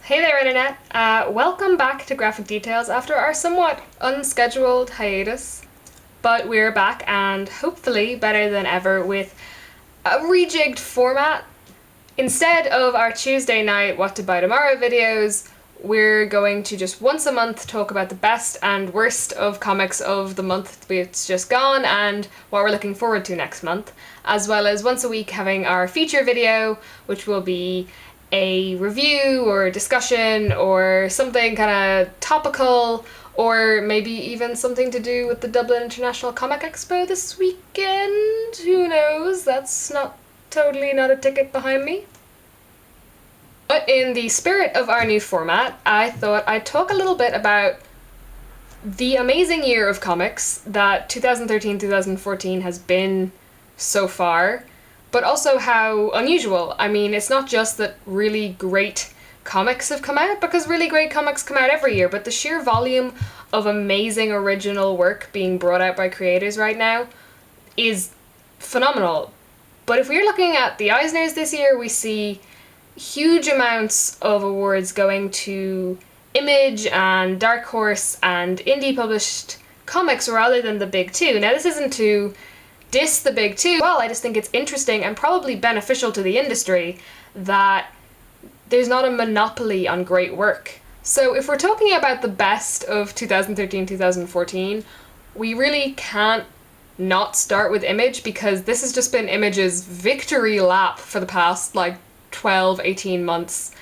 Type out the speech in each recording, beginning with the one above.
Hey there, Internet! Welcome back to Graphic Details after our somewhat unscheduled hiatus. But we're back and hopefully better than ever with a rejigged format. Instead of our Tuesday night What to Buy Tomorrow videos, we're going to just once a month talk about the best and worst of comics of the month that's just gone and what we're looking forward to next month, as well as once a week having our feature video, which will be a review or a discussion or something kind of topical, or maybe even something to do with the Dublin International Comic Expo this weekend. Who knows? That's not a ticket behind me. But in the spirit of our new format, I thought I'd talk a little bit about the amazing year of comics that 2013-2014 has been so far, but also how unusual. I mean, it's not just that really great comics have come out, because really great comics come out every year, but the sheer volume of amazing original work being brought out by creators right now is phenomenal. But if we're looking at the Eisners this year, we see huge amounts of awards going to Image and Dark Horse and indie published comics rather than the big two. Now, this isn't to diss the big two. Well, I just think it's interesting and probably beneficial to the industry that there's not a monopoly on great work. So if we're talking about the best of 2013-2014, we really can't not start with Image, because this has just been Image's victory lap for the past 12-18 months.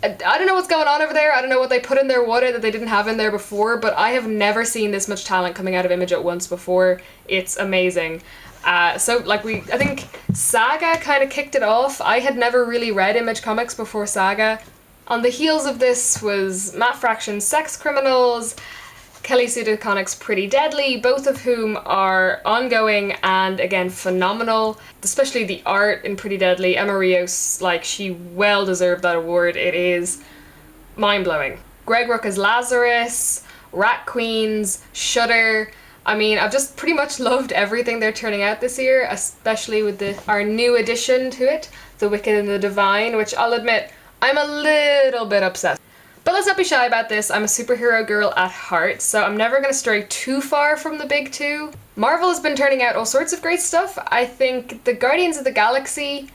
I don't know what's going on over there. I don't know what they put in their water that they didn't have in there before, but I have never seen this much talent coming out of Image at once before. It's amazing. I think Saga kind of kicked it off. I had never really read Image comics before Saga. On the heels of this was Matt Fraction's Sex Criminals, Kelly Sue DeConnick's Pretty Deadly, both of whom are ongoing and, again, phenomenal. Especially the art in Pretty Deadly. Emma Rios, she well deserved that award. It is mind-blowing. Greg Rucka's Lazarus, Rat Queens, Shudder. I mean, I've just pretty much loved everything they're turning out this year, especially with our new addition to it, The Wicked and the Divine, which I'll admit, I'm a little bit obsessed. But let's not be shy about this. I'm a superhero girl at heart, so I'm never going to stray too far from the big two. Marvel has been turning out all sorts of great stuff. I think the Guardians of the Galaxy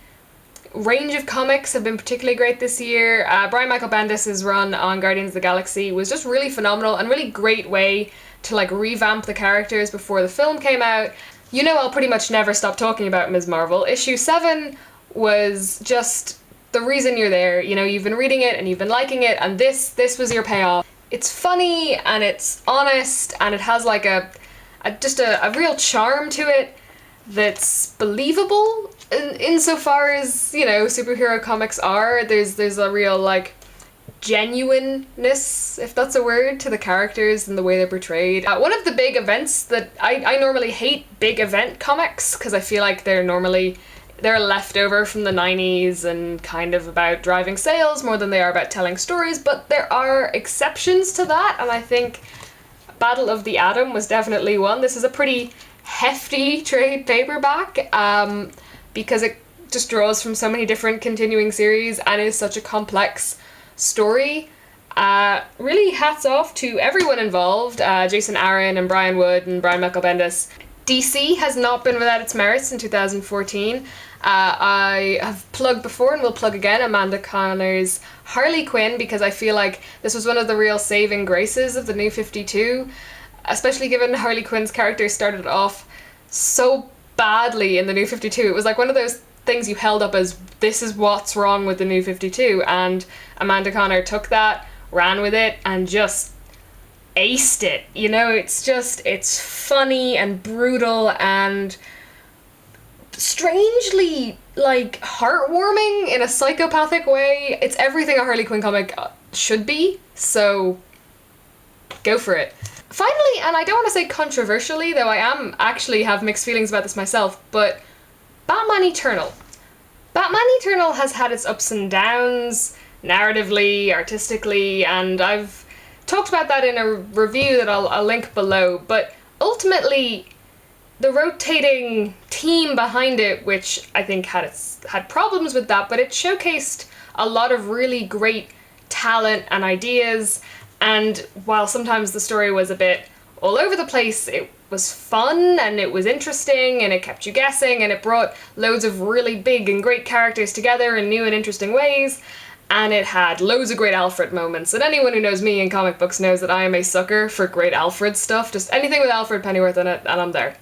range of comics have been particularly great this year. Brian Michael Bendis' run on Guardians of the Galaxy was just really phenomenal and really great way to revamp the characters before the film came out. You know, I'll pretty much never stop talking about Ms. Marvel. Issue 7 was just the reason you're there. You know, you've been reading it and you've been liking it, and this was your payoff. It's funny and it's honest and it has a real charm to it that's believable insofar as, you know, superhero comics are. There's a real genuineness, if that's a word, to the characters and the way they're portrayed. One of the big events that I normally hate big event comics, because I feel like they're a leftover from the 90s and kind of about driving sales more than they are about telling stories, but there are exceptions to that, and I think Battle of the Atom was definitely one. This is a pretty hefty trade paperback, because it just draws from so many different continuing series and is such a complex story. Really hats off to everyone involved, Jason Aaron and Brian Wood and Brian Michael Bendis. DC has not been without its merits in 2014. I have plugged before and will plug again Amanda Connor's Harley Quinn, because I feel like this was one of the real saving graces of the New 52, especially given Harley Quinn's character started off so badly in the New 52. It was one of those things you held up as, this is what's wrong with the New 52, and Amanda Connor took that, ran with it, and just aced it. You know, it's funny and brutal and strangely heartwarming in a psychopathic way. It's everything a Harley Quinn comic should be, so go for it. Finally, and I don't want to say controversially, though I have mixed feelings about this myself, but Batman Eternal. Batman Eternal has had its ups and downs, narratively, artistically, and I've talked about that in a review that I'll link below, but ultimately the rotating team behind it, which I think had problems with that, but it showcased a lot of really great talent and ideas, and while sometimes the story was a bit all over the place, it was fun and it was interesting and it kept you guessing and it brought loads of really big and great characters together in new and interesting ways, and it had loads of great Alfred moments. And anyone who knows me in comic books knows that I am a sucker for great Alfred stuff. Just anything with Alfred Pennyworth in it and I'm there.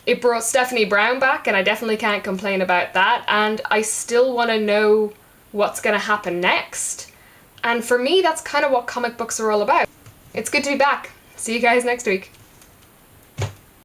It brought Stephanie Brown back, and I definitely can't complain about that, and I still want to know what's going to happen next. And for me, that's kind of what comic books are all about. It's good to be back. See you guys next week.